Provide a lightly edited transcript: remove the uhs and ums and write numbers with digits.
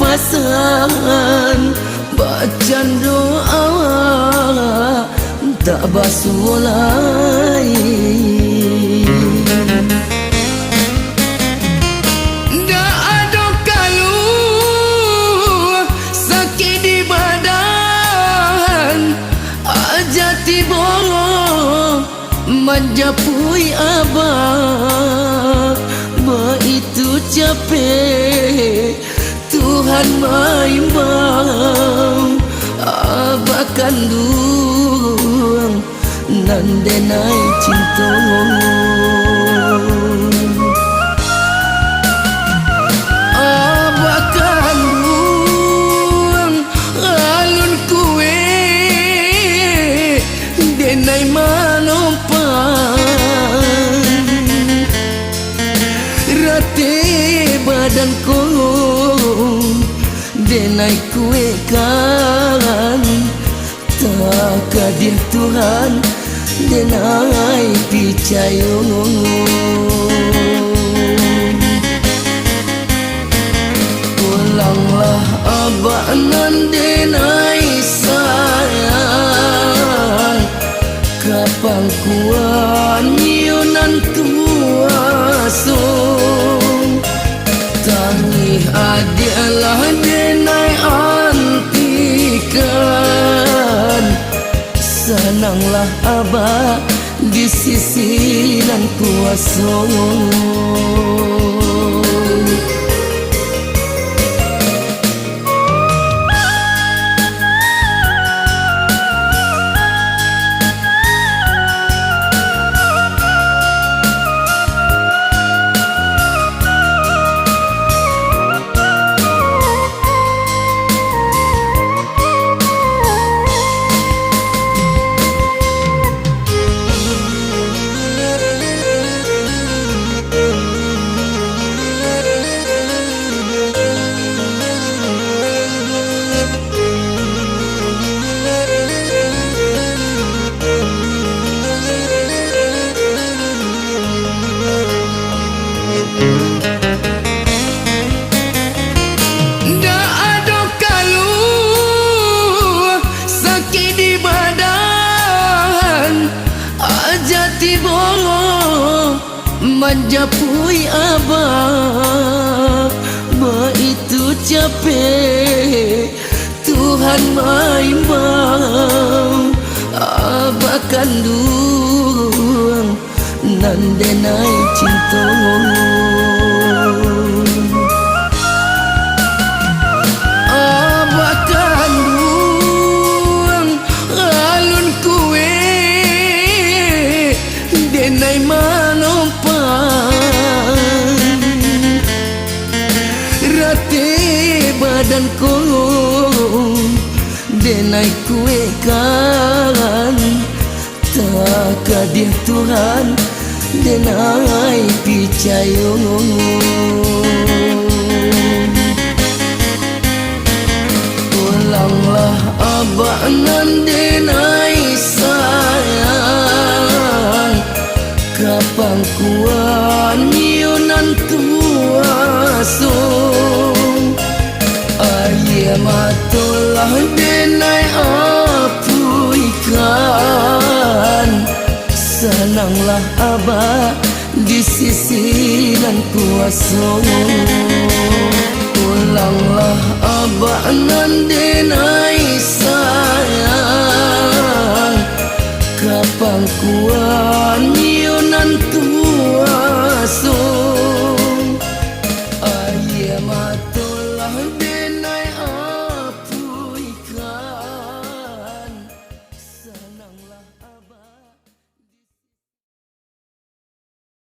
pasangan bacaan doa tak basuh lain. Dah ada kalu sakit di badan aja tiba menjapui abah itu capek Tuhan maimbang abah kandung nan denai cinta abah kandung alun kue denai manompang rate badan ko denai kue kan tak kadir Tuhan denai picayo pulanglah abah nan denai sayang kapang kuan nyunan tuasong tangi adalah denai antikan senanglah abah di sisi nan kuasa. Menjapui abah itu capek Tuhan maimbang abah kandung nan denai cinta abah kandung alun kue denai manompang badan ko denai kue kan tak kadir Tuhan denai picayo pulanglah abah nan denai sayang kapang kuan nyunan tuasong ayah matulah denai apuikan senanglah abah di sisi nan kuasa pulanglah abah nan denai sayang kapang kuat